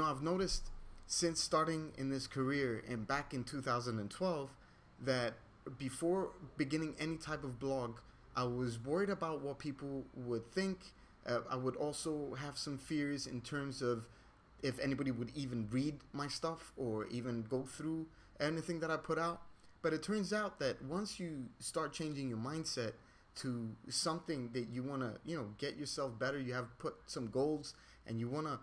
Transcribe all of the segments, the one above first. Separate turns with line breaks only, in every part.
I've noticed since starting in this career and back in 2012 that before beginning any type of blog, I was worried about what people would think. I would also have some fears in terms of if anybody would even read my stuff or even go through anything that I put out. But it turns out that once you start changing your mindset to something that you want to, get yourself better, you have put some goals and you want to,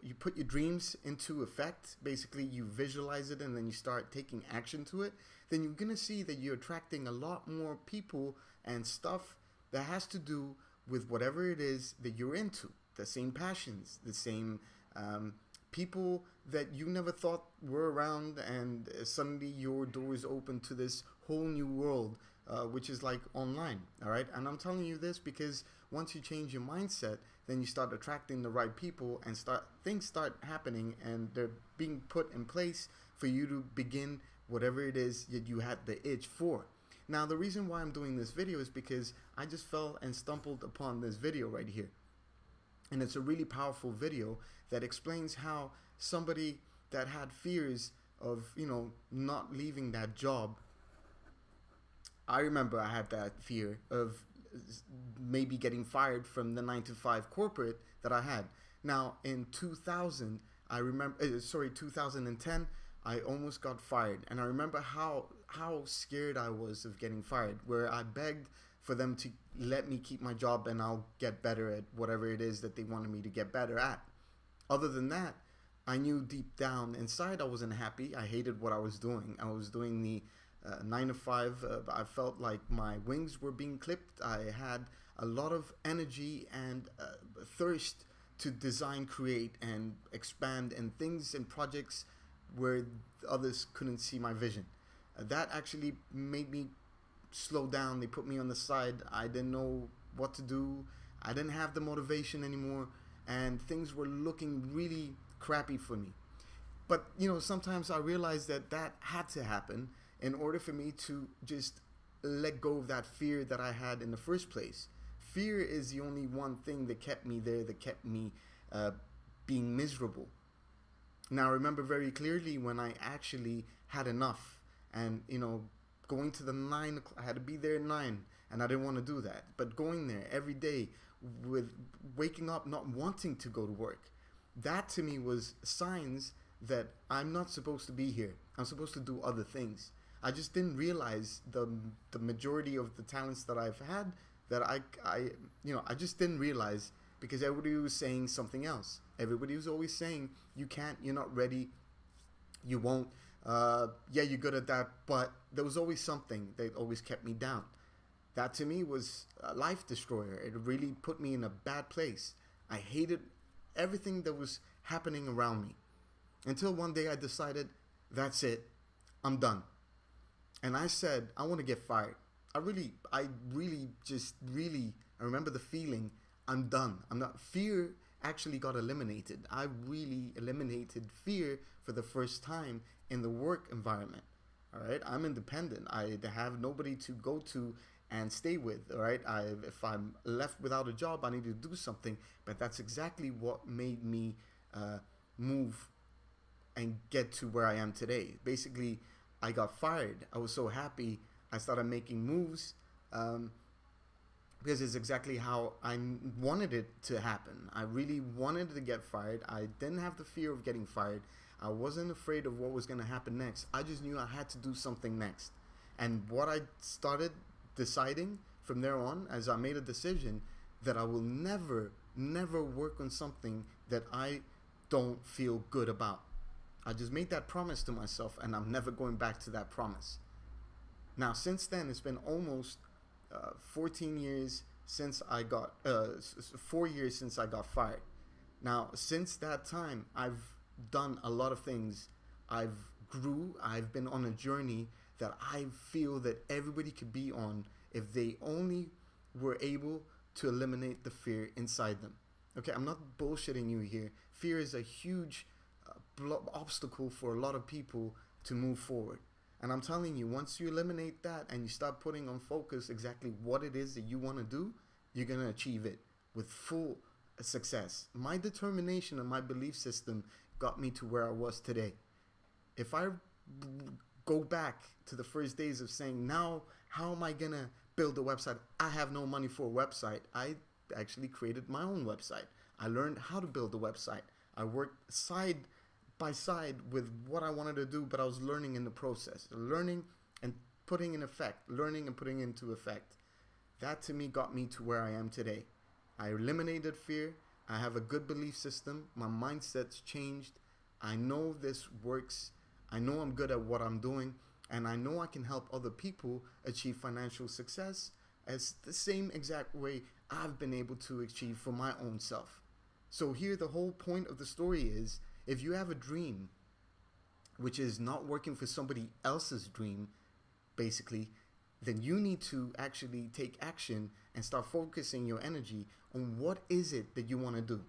you put your dreams into effect. Basically, you visualize it and then you start taking action to it. Then you're going to see that you're attracting a lot more people and stuff that has to do with whatever it is that you're into. The same passions, the same people that you never thought were around, and suddenly your door is open to this whole new world, which is like online. All right. And I'm telling you this because once you change your mindset, then you start attracting the right people and things start happening and they're being put in place for you to begin whatever it is that you had the itch for. Now, the reason why I'm doing this video is because I just fell and stumbled upon this video right here. And it's a really powerful video that explains how somebody that had fears of, not leaving that job. I remember I had that fear of maybe getting fired from the 9-to-5 corporate that I had. Now, in 2010, I almost got fired. And I remember how scared I was of getting fired, where I begged for them to let me keep my job and I'll get better at whatever it is that they wanted me to get better at. Other than that, I knew deep down inside I wasn't happy. I hated what I was doing. I was doing the 9-to-5. I felt like my wings were being clipped. I had a lot of energy and thirst to design, create, and expand and things and projects where others couldn't see my vision. That actually made me slow down. They put me on the side. I didn't know what to do. I didn't have the motivation anymore, and things were looking really crappy for me. But sometimes I realized that had to happen in order for me to just let go of that fear that I had in the first place. Fear is the only one thing that kept me there, that kept me being miserable. Now, I remember very clearly when I actually had enough and, going to the 9 o'clock, I had to be there at 9 and I didn't want to do that. But going there every day with waking up, not wanting to go to work, that to me was signs that I'm not supposed to be here. I'm supposed to do other things. I just didn't realize the majority of the talents that I've had that I just didn't realize because everybody was saying something else. Everybody was always saying, you can't, you're not ready, you won't, yeah, you're good at that, but there was always something that always kept me down. That to me was a life destroyer. It really put me in a bad place. I hated everything that was happening around me until one day I decided, that's it, I'm done. And I said, I want to get fired. I remember the feeling, I'm done. I'm not. Fear actually got eliminated. I really eliminated fear for the first time in the work environment. All right, I'm independent. I have nobody to go to and stay with. All right, if I'm left without a job, I need to do something. But that's exactly what made me move and get to where I am today. Basically, I got fired. I was so happy. I started making moves. Because it's exactly how I wanted it to happen. I really wanted to get fired. I didn't have the fear of getting fired. I wasn't afraid of what was going to happen next. I just knew I had to do something next. And what I started deciding from there on, as I made a decision that I will never work on something that I don't feel good about. I just made that promise to myself, and I'm never going back to that promise. Now, since then, it's been almost 14 years since I got 4 years since I got fired. Now, since that time, I've done a lot of things. I've been on a journey that I feel that everybody could be on if they only were able to eliminate the fear inside them. Okay, I'm not bullshitting you here. Fear is a huge obstacle for a lot of people to move forward. And I'm telling you, once you eliminate that and you start putting on focus exactly what it is that you want to do, you're going to achieve it with full success. My determination and my belief system got me to where I was today. If I go back to the first days of saying, now, how am I going to build a website? I have no money for a website. I actually created my own website. I learned how to build a website. I worked side by side with what I wanted to do, but I was learning in the process, learning and putting in effect, learning and putting into effect. That to me got me to where I am today. I eliminated fear. I have a good belief system. My mindset's changed. I know this works. I know I'm good at what I'm doing, and I know I can help other people achieve financial success as the same exact way I've been able to achieve for my own self. So here the whole point of the story is, if you have a dream, which is not working for somebody else's dream, basically, then you need to actually take action and start focusing your energy on what is it that you want to do.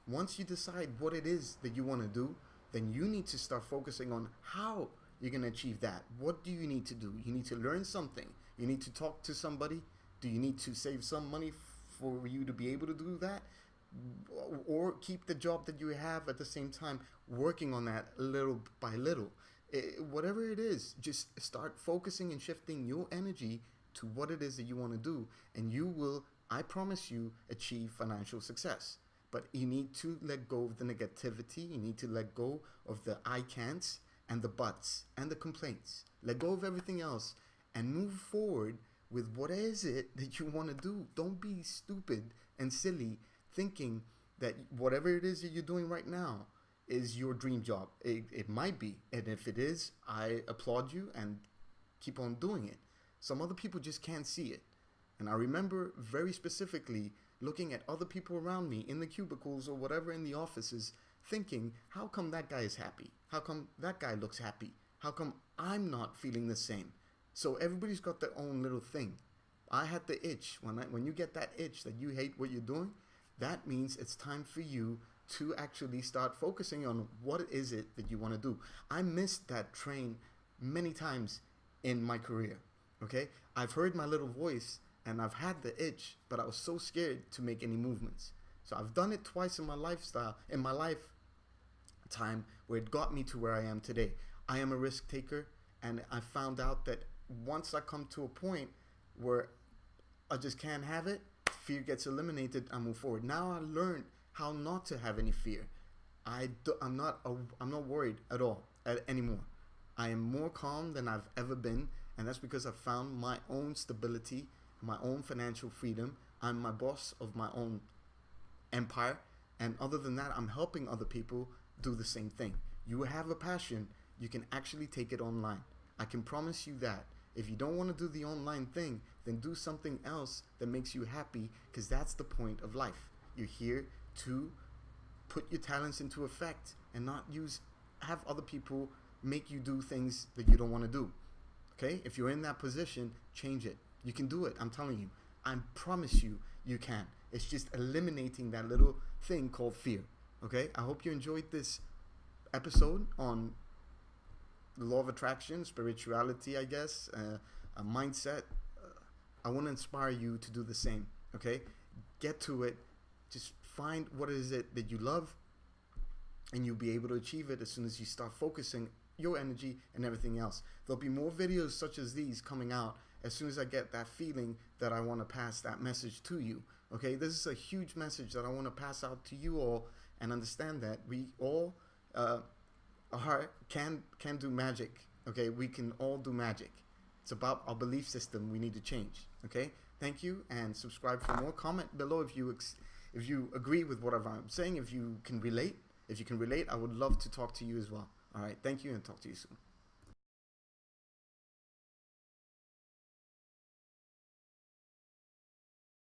Once you decide what it is that you want to do, then you need to start focusing on how you're going to achieve that. What do you need to do? You need to learn something. You need to talk to somebody. Do you need to save some money for you to be able to do that? Or keep the job that you have at the same time, working on that little by little. Whatever it is, just start focusing and shifting your energy to what it is that you want to do, and you will, I promise you, achieve financial success. But you need to let go of the negativity. You need to let go of the I can'ts and the buts and the complaints. Let go of everything else and move forward with what is it that you want to do. Don't be stupid and silly thinking that whatever it is that you're doing right now is your dream job. It might be, and if it is, I applaud you and keep on doing it. Some other people just can't see it. And I remember very specifically looking at other people around me in the cubicles or whatever in the offices, thinking, how come that guy is happy? How come that guy looks happy? How come I'm not feeling the same? So everybody's got their own little thing. I had the itch. When you get that itch that you hate what you're doing, that means it's time for you to actually start focusing on what is it that you want to do. I missed that train many times in my career, okay? I've heard my little voice and I've had the itch, but I was so scared to make any movements. So I've done it twice in my lifetime where it got me to where I am today. I am a risk taker, and I found out that once I come to a point where I just can't have it, fear gets eliminated, I move forward. Now I learned how not to have any fear. I'm not worried at all anymore. I am more calm than I've ever been, and that's because I've found my own stability, my own financial freedom. I'm my boss of my own empire, and other than that, I'm helping other people do the same thing. You have a passion, you can actually take it online. I can promise you that. If you don't want to do the online thing, then do something else that makes you happy, because that's the point of life. You're here to put your talents into effect and not have other people make you do things that you don't want to do. Okay? If you're in that position, change it. You can do it. I'm telling you. I promise you, you can. It's just eliminating that little thing called fear. Okay? I hope you enjoyed this episode on the law of attraction, spirituality, I guess, a mindset. I want to inspire you to do the same. Okay? Get to it. Just find what is it that you love, and you'll be able to achieve it as soon as you start focusing your energy and everything else. There'll be more videos such as these coming out as soon as I get that feeling that I want to pass that message to you. Okay, this is a huge message that I want to pass out to you all, and understand that we all can do magic. Okay, we can all do magic. It's about our belief system we need to change. Okay, thank you, and subscribe for more. Comment below if you agree with what I'm saying. If you can relate, I would love to talk to you as well. All right, thank you, and talk to you soon.